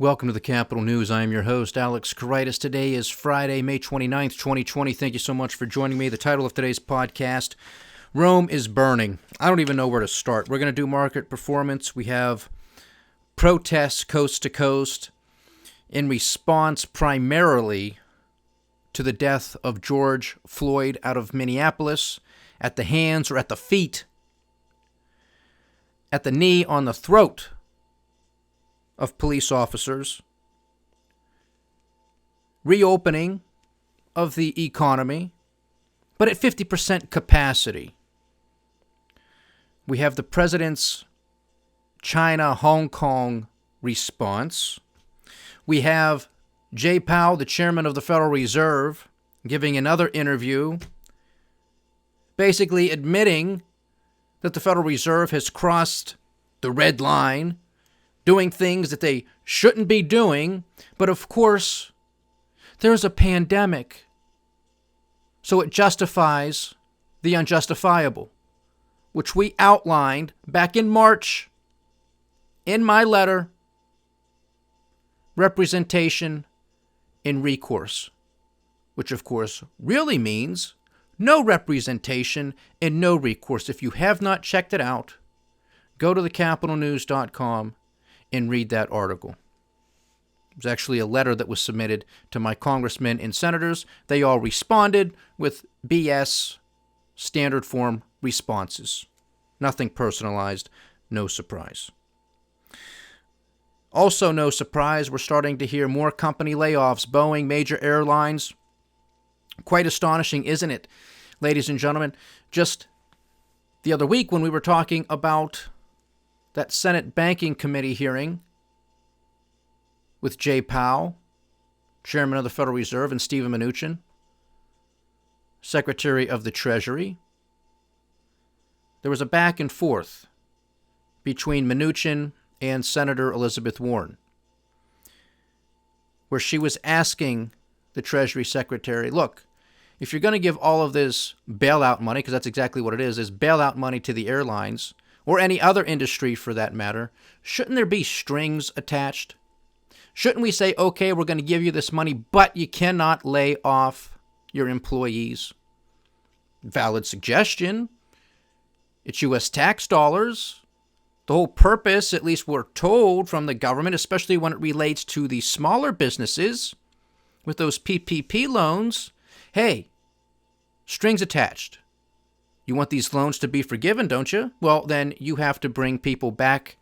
Welcome to the Capital News. I am your host, Alex Karitis. Today is Friday, May 29th, 2020. Thank you so much for joining me. The title of today's podcast, Rome is Burning. I don't even know where to start. We're going to do market performance. We have protests coast to coast in response primarily to the death of George Floyd out of Minneapolis at the hands or at the feet, at the knee, on the throat of police officers, reopening of the economy, but at 50% capacity. We have the president's China-Hong Kong response. We have Jay Powell, the chairman of the Federal Reserve, giving another interview, basically admitting that the Federal Reserve has crossed the red line, doing things that they shouldn't be doing. But of course, there's a pandemic, so it justifies the unjustifiable, which we outlined back in March in my letter, Representation in Recourse, which of course really means no representation and no recourse. If you have not checked it out, go to thecapitalnews.com and read that article. It was actually a letter that was submitted to my congressmen and senators. They all responded with BS standard form responses. Nothing personalized, no surprise. Also, no surprise, we're starting to hear more company layoffs. Boeing, major airlines. Quite astonishing, isn't it, ladies and gentlemen? Just the other week when we were talking about that Senate Banking Committee hearing with Jay Powell, Chairman of the Federal Reserve, and Steven Mnuchin, Secretary of the Treasury, there was a back and forth between Mnuchin and Senator Elizabeth Warren, where she was asking the Treasury Secretary, look, if you're going to give all of this bailout money, because that's exactly what it is bailout money to the airlines, or any other industry for that matter, shouldn't there be strings attached? Shouldn't we say, okay, we're going to give you this money, but you cannot lay off your employees? Valid suggestion. It's U.S. tax dollars. The whole purpose, at least we're told from the government, especially when it relates to the smaller businesses with those PPP loans, hey, strings attached. You want these loans to be forgiven, don't you? Well, then you have to bring people back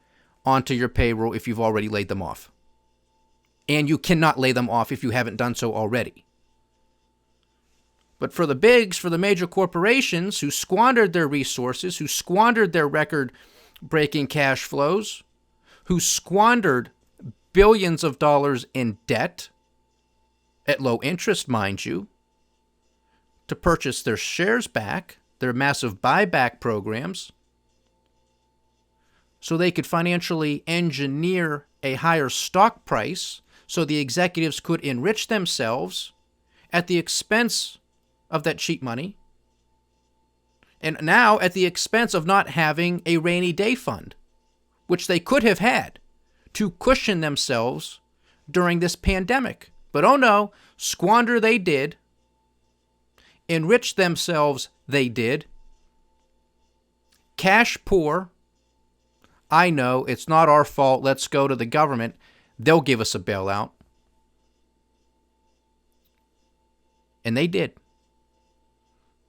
onto your payroll if you've already laid them off. And you cannot lay them off if you haven't done so already. But for the bigs, for the major corporations who squandered their resources, who squandered their record-breaking cash flows, who squandered billions of dollars in debt, at low interest, mind you, to purchase their shares back, their massive buyback programs, so they could financially engineer a higher stock price so the executives could enrich themselves at the expense of that cheap money, and now at the expense of not having a rainy day fund, which they could have had to cushion themselves during this pandemic. But oh no, squander they did. Enrich themselves they did. Cash poor. I know, it's not our fault. Let's go to the government. They'll give us a bailout. And they did.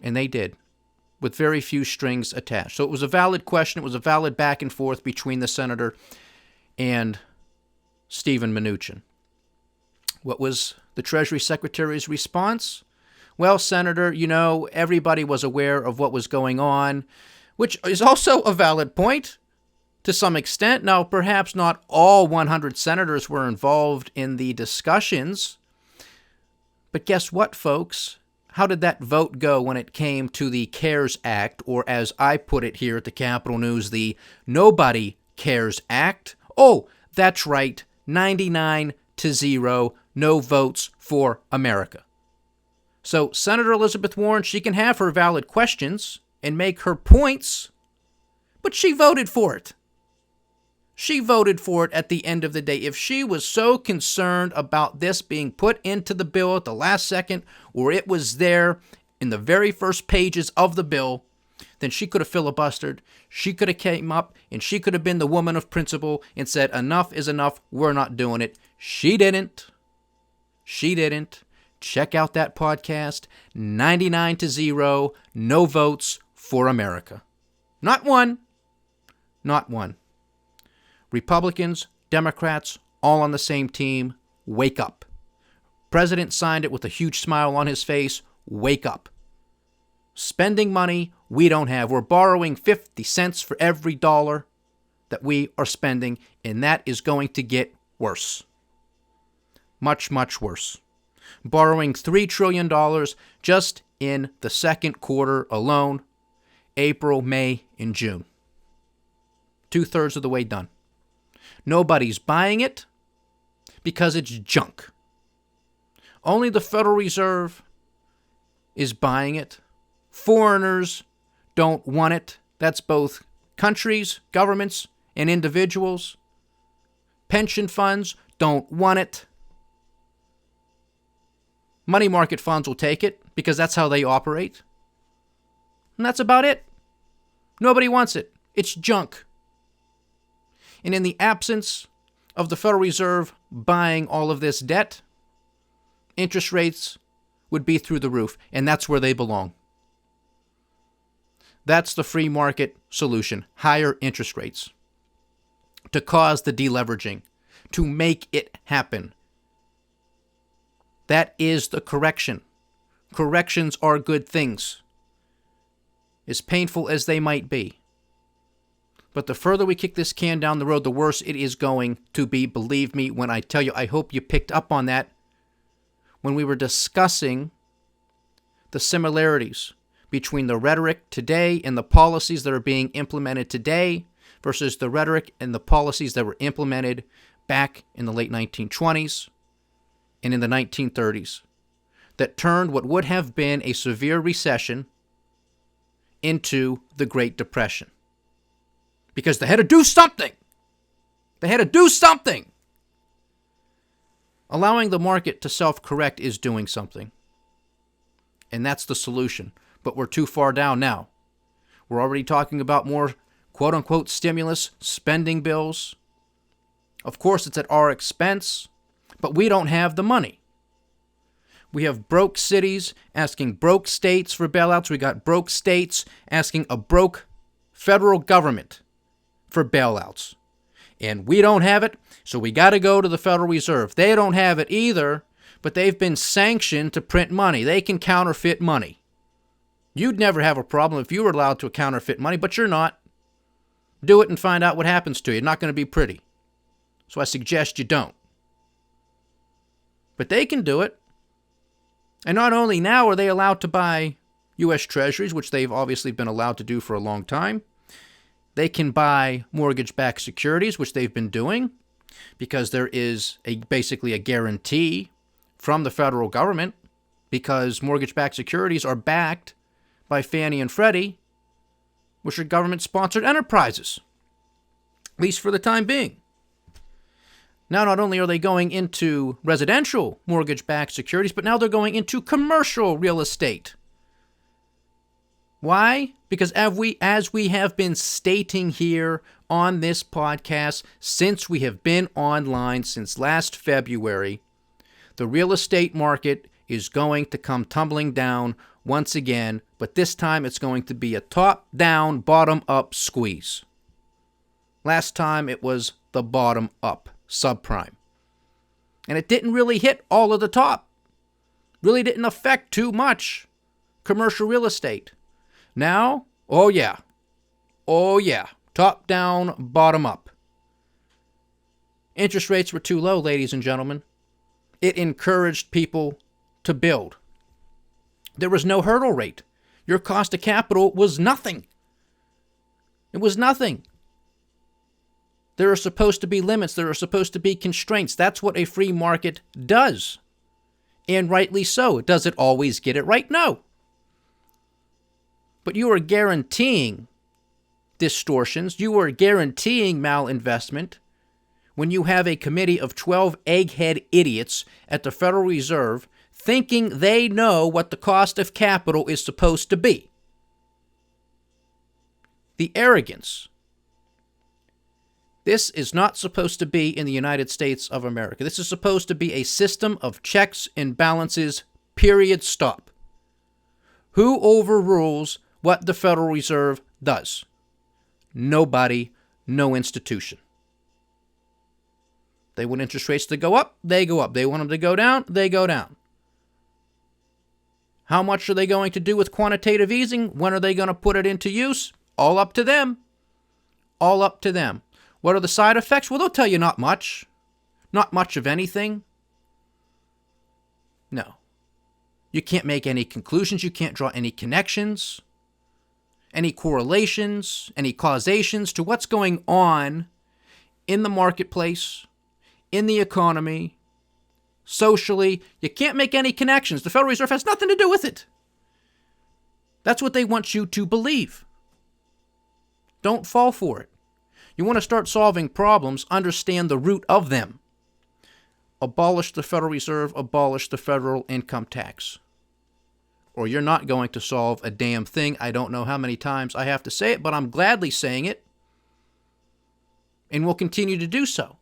And they did. With very few strings attached. So it was a valid question. It was a valid back and forth between the senator and Steven Mnuchin. What was the Treasury Secretary's response? Well, Senator, you know, everybody was aware of what was going on, which is also a valid point to some extent. Now, perhaps not all 100 senators were involved in the discussions, but guess what, folks? How did that vote go when it came to the CARES Act, or as I put it here at the Capital News, the Nobody Cares Act? Oh, that's right, 99-0, no votes for America. So Senator Elizabeth Warren, she can have her valid questions and make her points, but she voted for it. She voted for it at the end of the day. If she was so concerned about this being put into the bill at the last second, or it was there in the very first pages of the bill, then she could have filibustered. She could have came up and she could have been the woman of principle and said, enough is enough. We're not doing it. She didn't. She didn't. Check out that podcast. 99-0. No votes for America. Not one. Not one. Republicans, Democrats, all on the same team. Wake up. President signed it with a huge smile on his face. Wake up. Spending money we don't have. We're borrowing 50 cents for every dollar that we are spending, and that is going to get worse. Much, much worse. Borrowing $3 trillion just in the second quarter alone, April, May, and June. 2/3 of the way done. Nobody's buying it because it's junk. Only the Federal Reserve is buying it. Foreigners don't want it. That's both countries, governments, and individuals. Pension funds don't want it. Money market funds will take it because that's how they operate. And that's about it. Nobody wants it. It's junk. And in the absence of the Federal Reserve buying all of this debt, interest rates would be through the roof, and that's where they belong. That's the free market solution, higher interest rates, to cause the deleveraging, to make it happen. That is the correction. Corrections are good things, as painful as they might be. But the further we kick this can down the road, the worse it is going to be. Believe me when I tell you. I hope you picked up on that when we were discussing the similarities between the rhetoric today and the policies that are being implemented today versus the rhetoric and the policies that were implemented back in the late 1920s and in the 1930s that turned what would have been a severe recession into the Great Depression. Because they had to do something. They had to do something. Allowing the market to self-correct is doing something. And that's the solution. But we're too far down now. We're already talking about more quote-unquote stimulus spending bills. Of course, it's at our expense, but we don't have the money. We have broke cities asking broke states for bailouts. We got broke states asking a broke federal government for bailouts. And we don't have it, so we got to go to the Federal Reserve. They don't have it either, but they've been sanctioned to print money. They can counterfeit money. You'd never have a problem if you were allowed to counterfeit money, but you're not. Do it and find out what happens to you. It's not going to be pretty. So I suggest you don't. But they can do it. And not only now are they allowed to buy U.S. Treasuries, which they've obviously been allowed to do for a long time, they can buy mortgage-backed securities, which they've been doing, because there is basically a guarantee from the federal government, because mortgage-backed securities are backed by Fannie and Freddie, which are government-sponsored enterprises, at least for the time being. Now, not only are they going into residential mortgage-backed securities, but now they're going into commercial real estate. Why? Because as we have been stating here on this podcast since we have been online since last February, the real estate market is going to come tumbling down once again, but this time it's going to be a top-down, bottom-up squeeze. Last time it was the bottom-up, subprime. And it didn't really hit all of the top. Really didn't affect too much commercial real estate. Now, oh yeah, top down, bottom up. Interest rates were too low, ladies and gentlemen. It encouraged people to build. There was no hurdle rate. Your cost of capital was nothing. It was nothing. There are supposed to be limits. There are supposed to be constraints. That's what a free market does. And rightly so. Does it always get it right? No. But you are guaranteeing distortions. You are guaranteeing malinvestment when you have a committee of 12 egghead idiots at the Federal Reserve thinking they know what the cost of capital is supposed to be. The arrogance. This is not supposed to be in the United States of America. This is supposed to be a system of checks and balances, period, stop. Who overrules what the Federal Reserve does? Nobody, no institution. They want interest rates to go up, they go up. They want them to go down, they go down. How much are they going to do with quantitative easing? When are they going to put it into use? All up to them. All up to them. What are the side effects? Well, they'll tell you not much. Not much of anything. No. You can't make any conclusions. You can't draw any connections, any correlations, any causations to what's going on in the marketplace, in the economy, socially. You can't make any connections. The Federal Reserve has nothing to do with it. That's what they want you to believe. Don't fall for it. You want to start solving problems, understand the root of them. Abolish the Federal Reserve, abolish the federal income tax. Or you're not going to solve a damn thing. I don't know how many times I have to say it, but I'm gladly saying it. And will continue to do so.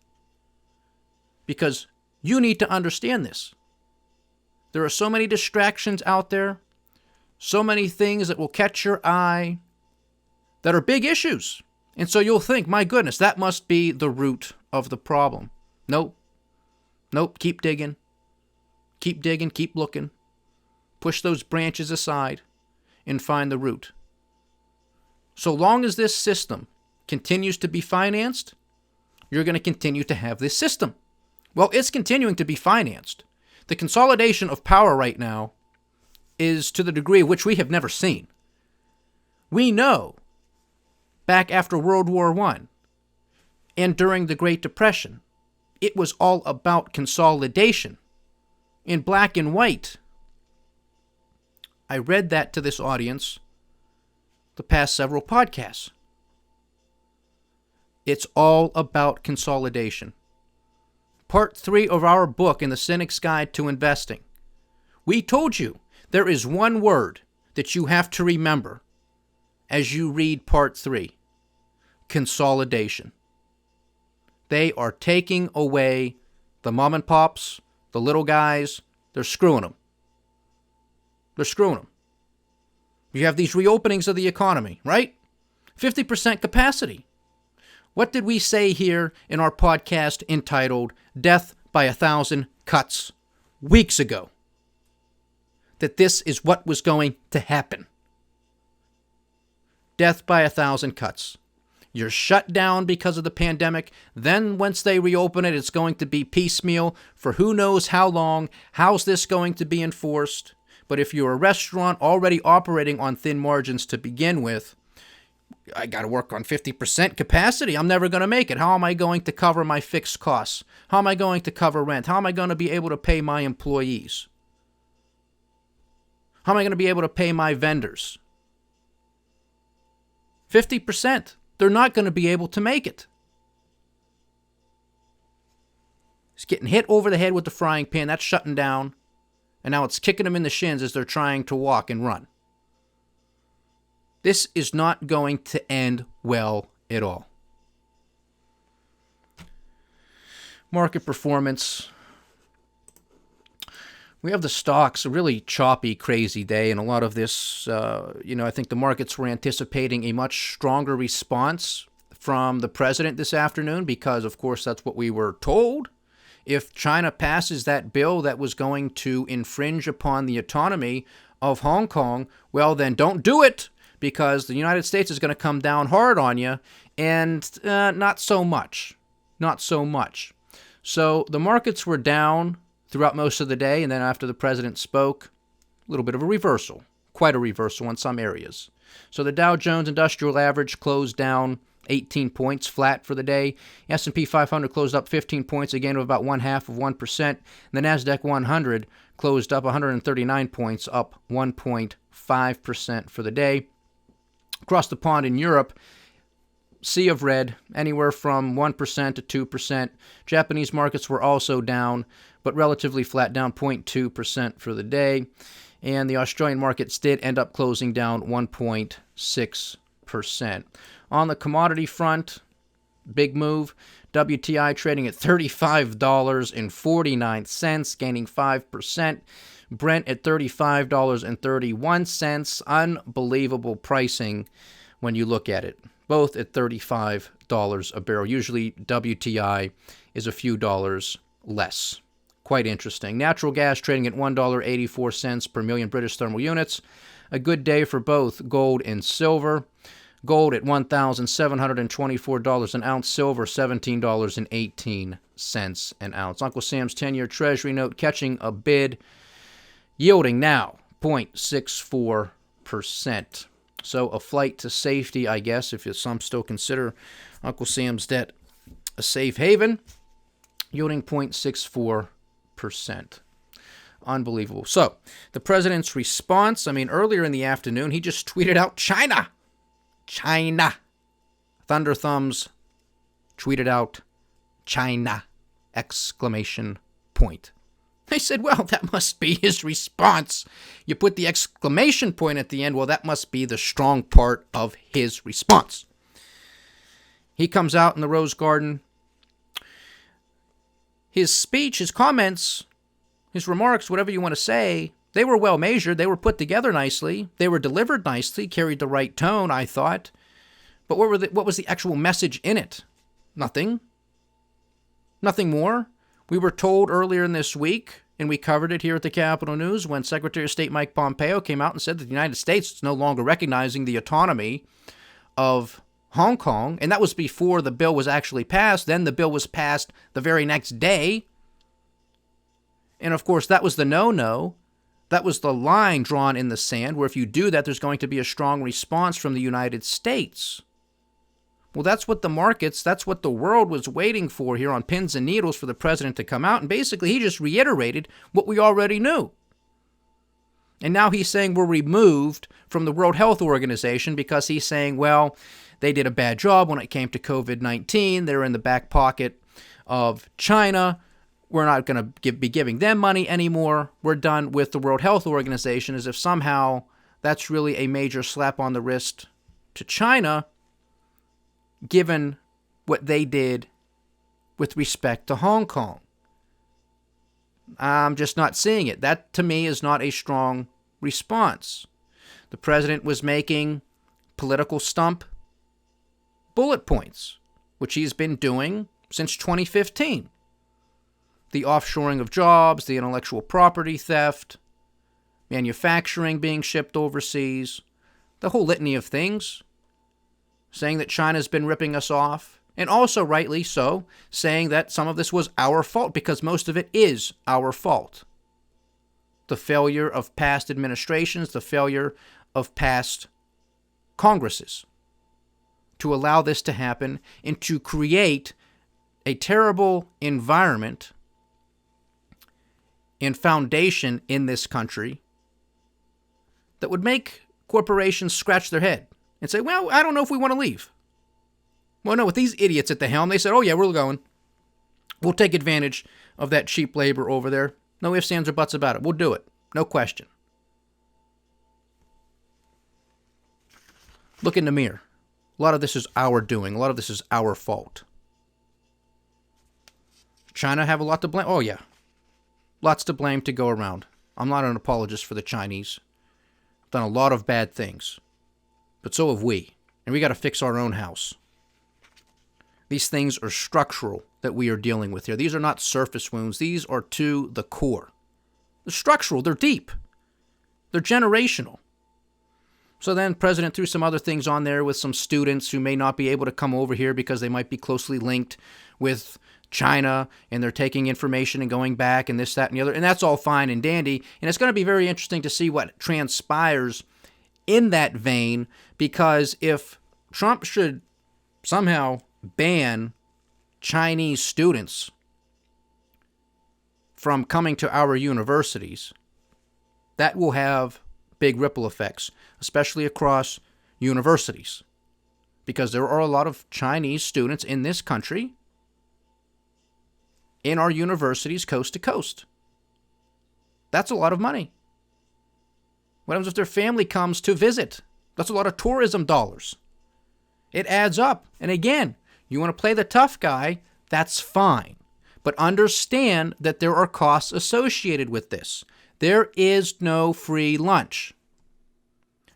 Because you need to understand this. There are so many distractions out there, so many things that will catch your eye that are big issues. And so you'll think, my goodness, that must be the root of the problem. Nope. Nope. Keep digging. Keep digging. Keep looking. Push those branches aside and find the root. So long as this system continues to be financed, you're going to continue to have this system. Well, it's continuing to be financed. The consolidation of power right now is to the degree which we have never seen. We know back after World War I and during the Great Depression, it was all about consolidation in black and white. I read that to this audience the past several podcasts. It's all about consolidation. Part 3 of our book in the Cynic's Guide to Investing. We told you there is one word that you have to remember as you read Part 3. Consolidation. They are taking away the mom and pops, the little guys. They're screwing them. They're screwing them. You have these reopenings of the economy, right? 50% capacity. What did we say here in our podcast entitled Death by 1,000 Cuts weeks ago? That this is what was going to happen. Death by 1,000 cuts. You're shut down because of the pandemic. Then once they reopen it, it's going to be piecemeal for who knows how long. How's this going to be enforced? But if you're a restaurant already operating on thin margins to begin with, I got to work on 50% capacity. I'm never going to make it. How am I going to cover my fixed costs? How am I going to cover rent? How am I going to be able to pay my employees? How am I going to be able to pay my vendors? 50%. They're not going to be able to make it. It's getting hit over the head with the frying pan. That's shutting down. And now it's kicking them in the shins as they're trying to walk and run. This is not going to end well at all. Market performance. We have the stocks, a really choppy, crazy day, and a lot of this, I think the markets were anticipating a much stronger response from the president this afternoon because, of course, that's what we were told. If China passes that bill that was going to infringe upon the autonomy of Hong Kong, well, then don't do it because the United States is going to come down hard on you, and not so much. Not so much. So the markets were down throughout most of the day, and then after the president spoke, a little bit of a reversal, quite a reversal in some areas. So the Dow Jones Industrial Average closed down 18 points, flat for the day. S&P 500 closed up 15 points, a gain of about 0.5%. And the NASDAQ 100 closed up 139 points, up 1.5% for the day. Across the pond in Europe, sea of red, anywhere from 1% to 2%. Japanese markets were also down, but relatively flat, down 0.2% for the day. And the Australian markets did end up closing down 1.6%. On the commodity front, big move. WTI trading at $35.49, gaining 5%. Brent at $35.31. Unbelievable pricing when you look at it. Both at $35 a barrel. Usually WTI is a few dollars less. Quite interesting. Natural gas trading at $1.84 per million British thermal units. A good day for both gold and silver. Gold at $1,724 an ounce. Silver $17.18 an ounce. Uncle Sam's 10-year Treasury note catching a bid, yielding now 0.64%. So a flight to safety, I guess, if some still consider Uncle Sam's debt a safe haven, yielding 0.64%. Unbelievable. So the president's response, earlier in the afternoon, he just tweeted out China. Thunder Thumbs tweeted out China! Exclamation point. I said, well, that must be his response. You put the exclamation point at the end, well, that must be the strong part of his response. He comes out in the Rose Garden. His speech, his comments, his remarks, whatever you want to say, they were well measured. They were put together nicely. They were delivered nicely, carried the right tone, I thought. But what was the actual message in it? Nothing. Nothing more. We were told earlier in this week, and we covered it here at the Capitol News, when Secretary of State Mike Pompeo came out and said that the United States is no longer recognizing the autonomy of Hong Kong, and that was before the bill was actually passed. Then the bill was passed the very next day. And of course, that was the no-no. That was the line drawn in the sand, where if you do that, there's going to be a strong response from the United States. Well, that's what the markets, that's what the world was waiting for here on pins and needles for the president to come out. And basically, he just reiterated what we already knew. And now he's saying we're removed from the World Health Organization because he's saying, well, they did a bad job when it came to COVID-19. They're in the back pocket of China. We're not going to be giving them money anymore. We're done with the World Health Organization, as if somehow that's really a major slap on the wrist to China, given what they did with respect to Hong Kong. I'm just not seeing it. That, to me, is not a strong response. The president was making political stump bullet points, which he's been doing since 2015. The offshoring of jobs, the intellectual property theft, manufacturing being shipped overseas, the whole litany of things, saying that China's been ripping us off, and also rightly so, saying that some of this was our fault, because most of it is our fault. The failure of past administrations, the failure of past Congresses to allow this to happen and to create a terrible environment and foundation in this country that would make corporations scratch their head and say, well, I don't know if we want to leave. Well, no, with these idiots at the helm, they said, oh yeah, we're going. We'll take advantage of that cheap labor over there. No ifs, ands, or buts about it. We'll do it. No question. Look in the mirror. A lot of this is our doing. A lot of this is our fault. China have a lot to blame? Oh yeah. Lots to blame to go around. I'm not an apologist for the Chinese. I've done a lot of bad things. But so have we. And we got to fix our own house. These things are structural that we are dealing with here. These are not surface wounds. These are to the core. They're structural. They're deep. They're generational. So then the president threw some other things on there with some students who may not be able to come over here because they might be closely linked with China, and they're taking information and going back and this, that, and the other. And that's all fine and dandy. And it's going to be very interesting to see what transpires in that vein, because if Trump should somehow ban Chinese students from coming to our universities, that will have big ripple effects, especially across universities. because there are a lot of Chinese students in this country, in our universities coast to coast. That's a lot of money. What happens if their family comes to visit? That's a lot of tourism dollars. It adds up. And again, you want to play the tough guy, that's fine. But understand that there are costs associated with this. There is no free lunch.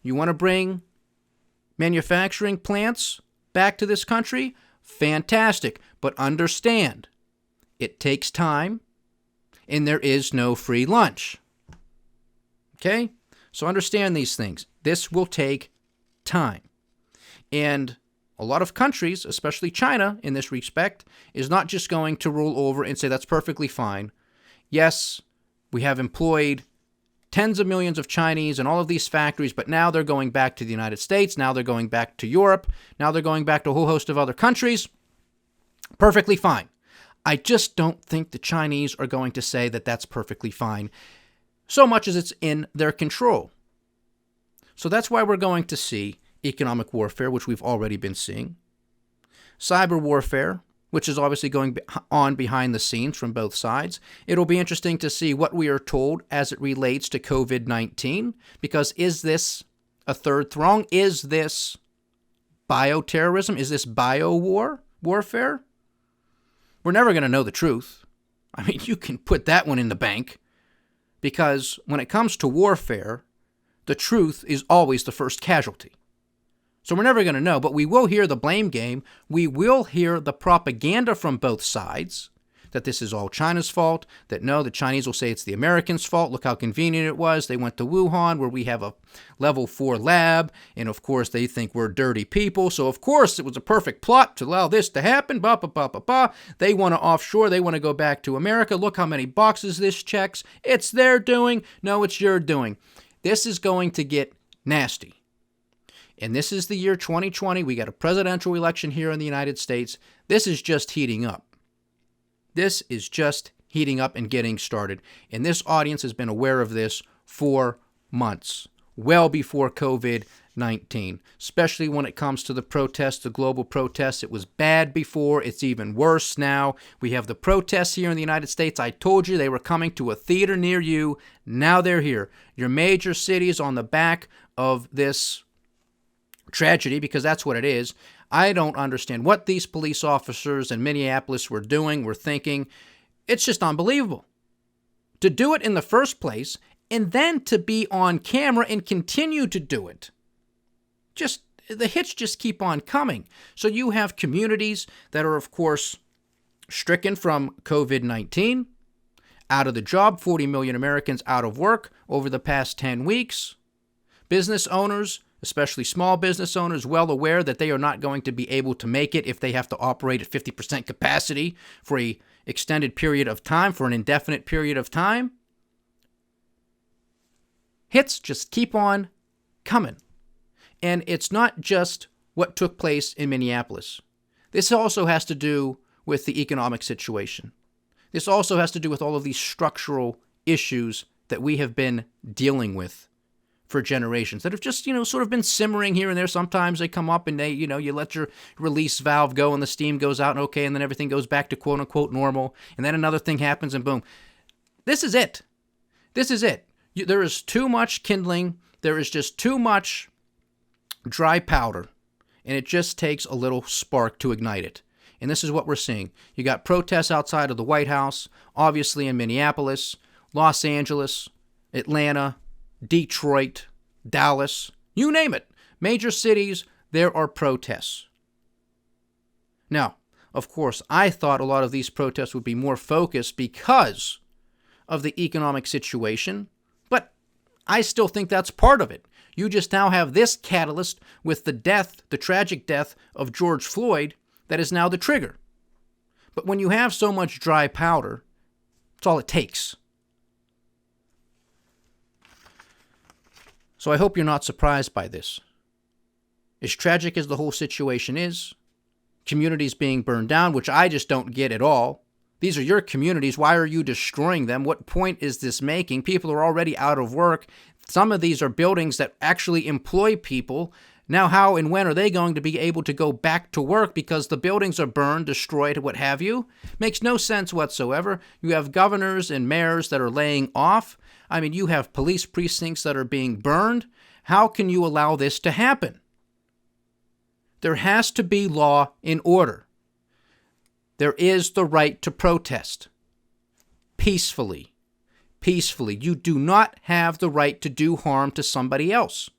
You want to bring manufacturing plants back to this country? Fantastic. But understand, it takes time, and there is no free lunch. Okay? So understand these things. This will take time. And a lot of countries, especially China in this respect, is not just going to roll over and say that's perfectly fine. Yes, we have employed tens of millions of Chinese in all of these factories, but now they're going back to the United States. Now they're going back to Europe. Now they're going back to a whole host of other countries. Perfectly fine. I just don't think the Chinese are going to say that that's perfectly fine, so much as it's in their control. So that's why we're going to see economic warfare, which we've already been seeing. Cyber warfare, which is obviously going on behind the scenes from both sides. It'll be interesting to see what we are told as it relates to COVID-19, because is this a third throng? Is this bioterrorism? Is this warfare? We're never going to know the truth. I mean, you can put that one in the bank, because when it comes to warfare, the truth is always the first casualty. So we're never going to know, but we will hear the blame game. We will hear the propaganda from both sides, that this is all China's fault, that no, the Chinese will say it's the Americans' fault. Look how convenient it was. They went to Wuhan, where we have a level 4 lab, and of course they think we're dirty people. So of course it was a perfect plot to allow this to happen. They want to offshore. They want to go back to America. Look how many boxes this checks. It's their doing. No, it's your doing. This is going to get nasty. And this is the year 2020. We got a presidential election here in the United States. This is just heating up. This is just heating up and getting started. And this audience has been aware of this for months, well before COVID-19, especially when it comes to the protests, the global protests. It was bad before. It's even worse now. We have the protests here in the United States. I told you they were coming to a theater near you. Now they're here. Your major cities on the back of this tragedy, because that's what it is. I don't understand what these police officers in Minneapolis were doing, were thinking. It's just unbelievable. To do it in the first place, and then to be on camera and continue to do it. Just, the hits just keep on coming. So you have communities that are, of course, stricken from COVID-19, out of the job, 40 million Americans out of work over the past 10 weeks. Business owners, especially small business owners, well aware that they are not going to be able to make it if they have to operate at 50% capacity for an extended period of time, for an indefinite period of time. Hits just keep on coming. And it's not just what took place in Minneapolis. This also has to do with the economic situation. This also has to do with all of these structural issues that we have been dealing with for generations, that have just, sort of been simmering here and there. Sometimes they come up and they, you let your release valve go and the steam goes out, and okay, and then everything goes back to quote unquote normal. And then another thing happens and boom. This is it. This is it. There is too much kindling. There is just too much dry powder, and it just takes a little spark to ignite it. And this is what we're seeing. You got protests outside of the White House, obviously in Minneapolis, Los Angeles, Atlanta, Detroit, Dallas, you name it. Major cities, there are protests. Now, of course, I thought a lot of these protests would be more focused because of the economic situation, but I still think that's part of it. You just now have this catalyst with the tragic death of George Floyd, that is now the trigger. But when you have so much dry powder, that's all it takes. So I hope you're not surprised by this. As tragic as the whole situation is, communities being burned down, which I just don't get at all. These are your communities. Why are you destroying them? What point is this making? People are already out of work. Some of these are buildings that actually employ people. Now, how and when are they going to be able to go back to work because the buildings are burned, destroyed, what have you? Makes no sense whatsoever. You have governors and mayors that are laying off. I mean, you have police precincts that are being burned. How can you allow this to happen? There has to be law and order. There is the right to protest peacefully. Peacefully. You do not have the right to do harm to somebody else.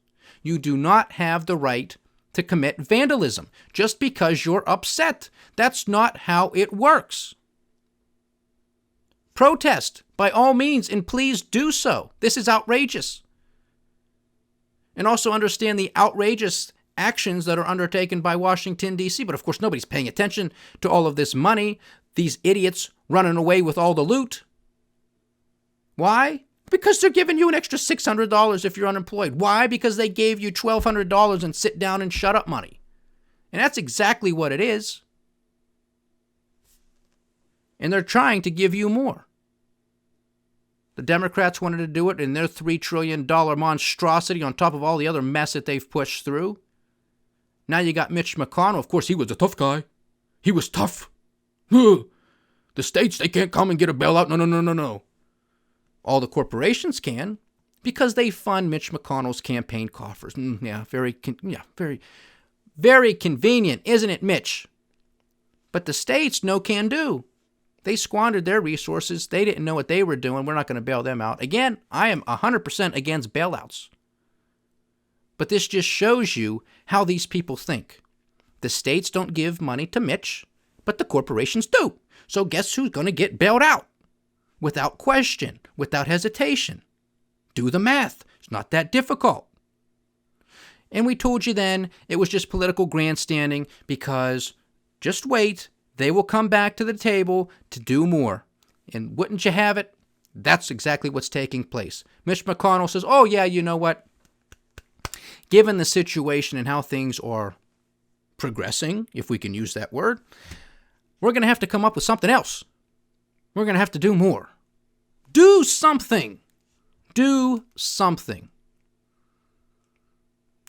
You do not have the right to commit vandalism just because you're upset. That's not how it works. Protest, by all means, and please do so. This is outrageous. And also understand the outrageous actions that are undertaken by Washington, D.C. But of course, nobody's paying attention to all of this money, these idiots running away with all the loot. Why? Because they're giving you an extra $600 if you're unemployed. Why? Because they gave you $1,200 in sit down and shut up money. And that's exactly what it is. And they're trying to give you more. The Democrats wanted to do it in their $3 trillion monstrosity on top of all the other mess that they've pushed through. Now you got Mitch McConnell. Of course, he was a tough guy. He was tough. The states, they can't come and get a bailout. No. All the corporations can because they fund Mitch McConnell's campaign coffers. Very convenient, isn't it, Mitch? But the states, no can do. They squandered their resources. They didn't know what they were doing. We're not going to bail them out. Again, I am 100% against bailouts. But this just shows you how these people think. The states don't give money to Mitch, but the corporations do. So guess who's going to get bailed out? Without question, without hesitation. Do the math. It's not that difficult. And we told you then it was just political grandstanding because just wait, they will come back to the table to do more. And wouldn't you have it? That's exactly what's taking place. Mitch McConnell says, oh yeah, you know what? Given the situation and how things are progressing, if we can use that word, we're going to have to come up with something else. We're going to have to do more. Do something. Do something.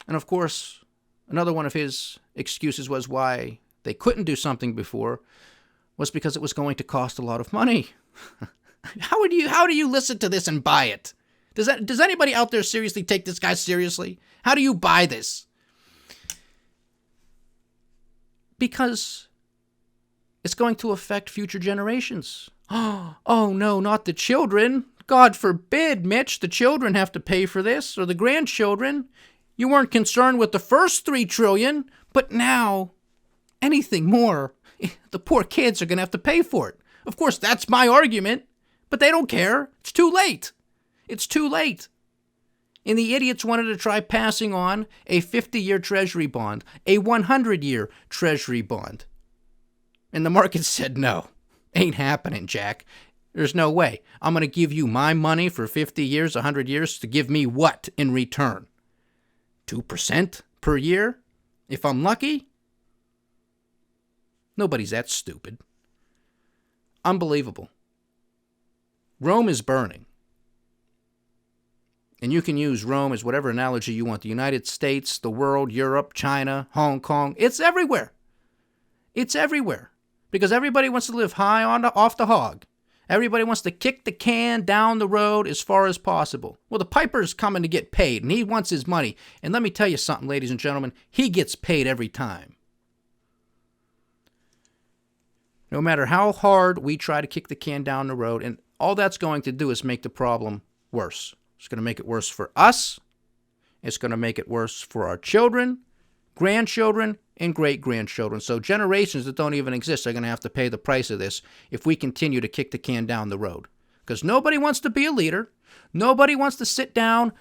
And of course, another one of his excuses was why they couldn't do something before was because it was going to cost a lot of money. How do you listen to this and buy it? Does anybody out there seriously take this guy seriously? How do you buy this? Because it's going to affect future generations. Oh no, not the children. God forbid, Mitch, the children have to pay for this, or the grandchildren. You weren't concerned with the first $3 trillion, but now anything more, the poor kids are going to have to pay for it. Of course, that's my argument, but they don't care. It's too late. It's too late. And the idiots wanted to try passing on a 50-year treasury bond, a 100-year treasury bond. And the market said, no, ain't happening, Jack. There's no way. I'm going to give you my money for 50 years, 100 years to give me what in return? 2% per year? If I'm lucky? Nobody's that stupid. Unbelievable. Rome is burning. And you can use Rome as whatever analogy you want. The United States, the world, Europe, China, Hong Kong. It's everywhere. It's everywhere. Because everybody wants to live high off the hog. Everybody wants to kick the can down the road as far as possible. Well, the piper's coming to get paid, and he wants his money. And let me tell you something, ladies and gentlemen. He gets paid every time. No matter how hard we try to kick the can down the road, and all that's going to do is make the problem worse. It's going to make it worse for us. It's going to make it worse for our children, grandchildren, and great-grandchildren. So generations that don't even exist are going to have to pay the price of this if we continue to kick the can down the road. Because nobody wants to be a leader. Nobody wants to sit down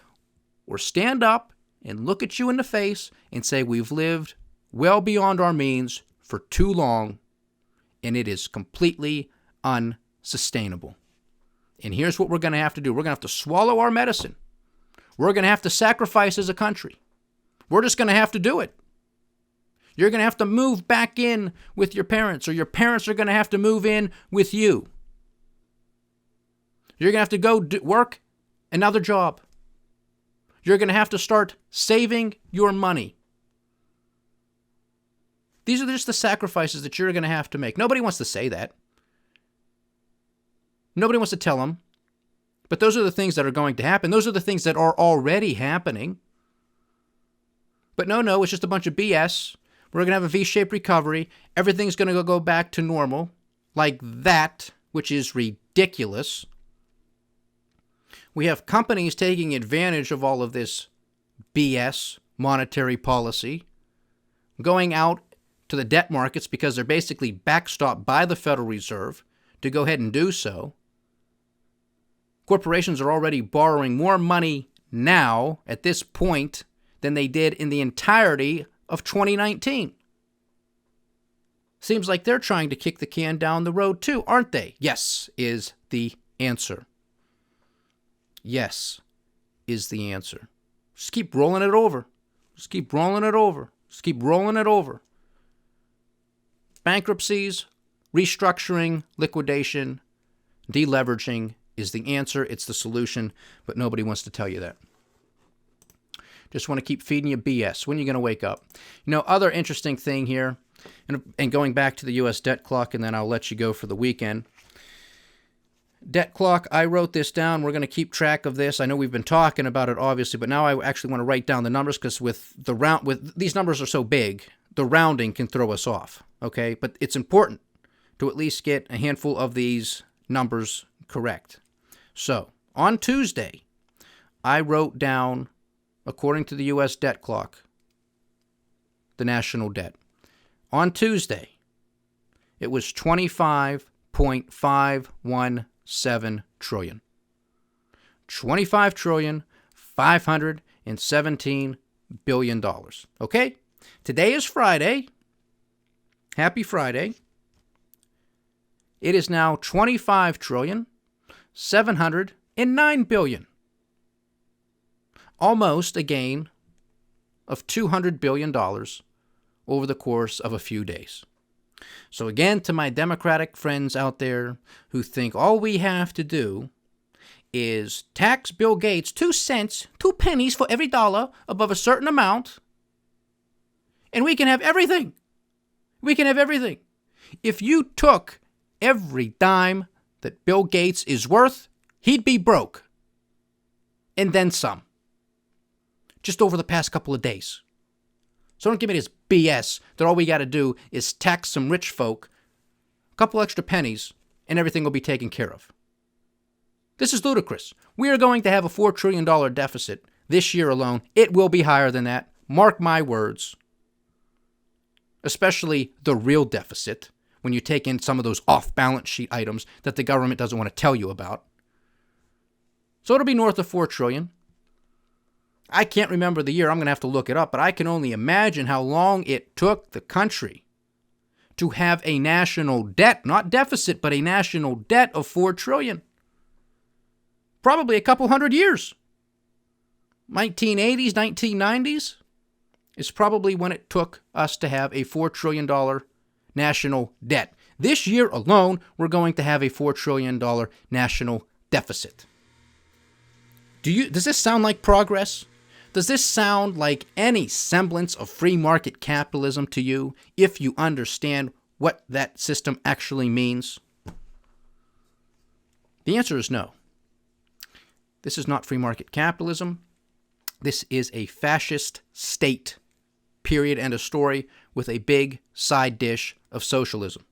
or stand up and look at you in the face and say we've lived well beyond our means for too long, and it is completely unsustainable. And here's what we're going to have to do. We're going to have to swallow our medicine. We're going to have to sacrifice as a country. We're just going to have to do it. You're going to have to move back in with your parents, or your parents are going to have to move in with you. You're going to have to go work another job. You're going to have to start saving your money. These are just the sacrifices that you're going to have to make. Nobody wants to say that. Nobody wants to tell them. But those are the things that are going to happen. Those are the things that are already happening. But no, it's just a bunch of BS. We're going to have a V-shaped recovery. Everything's going to go back to normal like that, which is ridiculous. We have companies taking advantage of all of this BS monetary policy, going out to the debt markets because they're basically backstopped by the Federal Reserve to go ahead and do so. Corporations are already borrowing more money now at this point than they did in the entirety of 2019. Seems like they're trying to kick the can down the road too, aren't they? Yes, is the answer. Yes, is the answer. Just keep rolling it over. Just keep rolling it over. Just keep rolling it over. Bankruptcies, restructuring, liquidation, deleveraging is the answer. It's the solution, but nobody wants to tell you that. Just want to keep feeding you BS. When are you going to wake up? Other interesting thing here, and going back to the U.S. debt clock, and then I'll let you go for the weekend. Debt clock, I wrote this down. We're going to keep track of this. I know we've been talking about it, obviously, but now I actually want to write down the numbers because with these numbers are so big, the rounding can throw us off, okay? But it's important to at least get a handful of these numbers correct. So, on Tuesday, I wrote down, according to the U.S. debt clock, the national debt. On Tuesday, it was $25.517 trillion. $25,517 billion. Okay? Today is Friday. Happy Friday. It is now $25,709 billion. Almost a gain of $200 billion over the course of a few days. So again, to my Democratic friends out there who think all we have to do is tax Bill Gates 2 cents, 2 pennies for every dollar above a certain amount, and we can have everything. We can have everything. If you took every dime that Bill Gates is worth, he'd be broke. And then some. Just over the past couple of days. So don't give me this BS that all we got to do is tax some rich folk, a couple extra pennies, and everything will be taken care of. This is ludicrous. We are going to have a $4 trillion deficit this year alone. It will be higher than that. Mark my words. Especially the real deficit, when you take in some of those off-balance sheet items that the government doesn't want to tell you about. So it'll be north of $4 trillion. I can't remember the year. I'm going to have to look it up, but I can only imagine how long it took the country to have a national debt, not deficit, but a national debt of $4 trillion. Probably a couple hundred years. 1980s, 1990s is probably when it took us to have a $4 trillion national debt. This year alone, we're going to have a $4 trillion national deficit. Does this sound like progress? Does this sound like any semblance of free market capitalism to you if you understand what that system actually means? The answer is no. This is not free market capitalism. This is a fascist state, period, end of story, with a big side dish of socialism.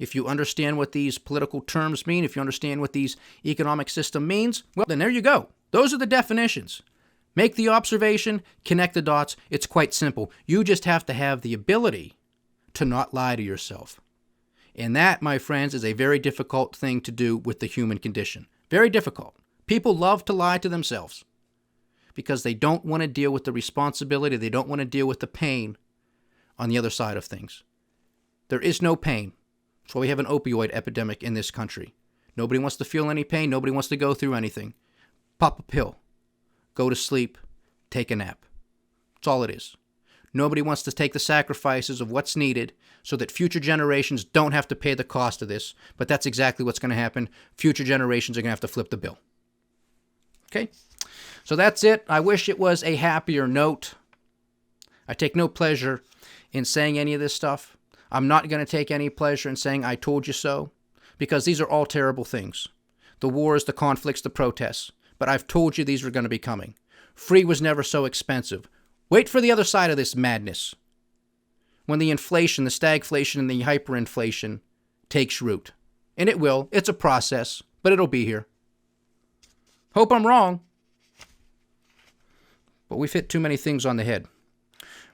If you understand what these political terms mean, if you understand what these economic system means, well, then there you go. Those are the definitions. Make the observation, connect the dots. It's quite simple. You just have to have the ability to not lie to yourself. And that, my friends, is a very difficult thing to do with the human condition. Very difficult. People love to lie to themselves because they don't want to deal with the responsibility. They don't want to deal with the pain on the other side of things. There is no pain. That's why we have an opioid epidemic in this country. Nobody wants to feel any pain. Nobody wants to go through anything. Pop a pill. Go to sleep. Take a nap. That's all it is. Nobody wants to take the sacrifices of what's needed so that future generations don't have to pay the cost of this. But that's exactly what's going to happen. Future generations are going to have to flip the bill. Okay? So that's it. I wish it was a happier note. I take no pleasure in saying any of this stuff. I'm not going to take any pleasure in saying I told you so, because these are all terrible things. The wars, the conflicts, the protests. But I've told you these were going to be coming. Free was never so expensive. Wait for the other side of this madness. When the inflation, the stagflation, and the hyperinflation takes root. And it will. It's a process, but it'll be here. Hope I'm wrong. But we've hit too many things on the head.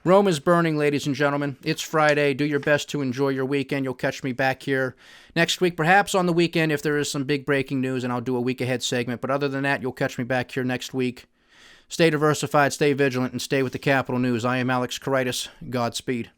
Rome is burning, ladies and gentlemen. It's Friday. Do your best to enjoy your weekend. You'll catch me back here next week, perhaps on the weekend if there is some big breaking news, and I'll do a week ahead segment. But other than that, you'll catch me back here next week. Stay diversified, stay vigilant, and stay with the Capital News. I am Alex Karitis. Godspeed.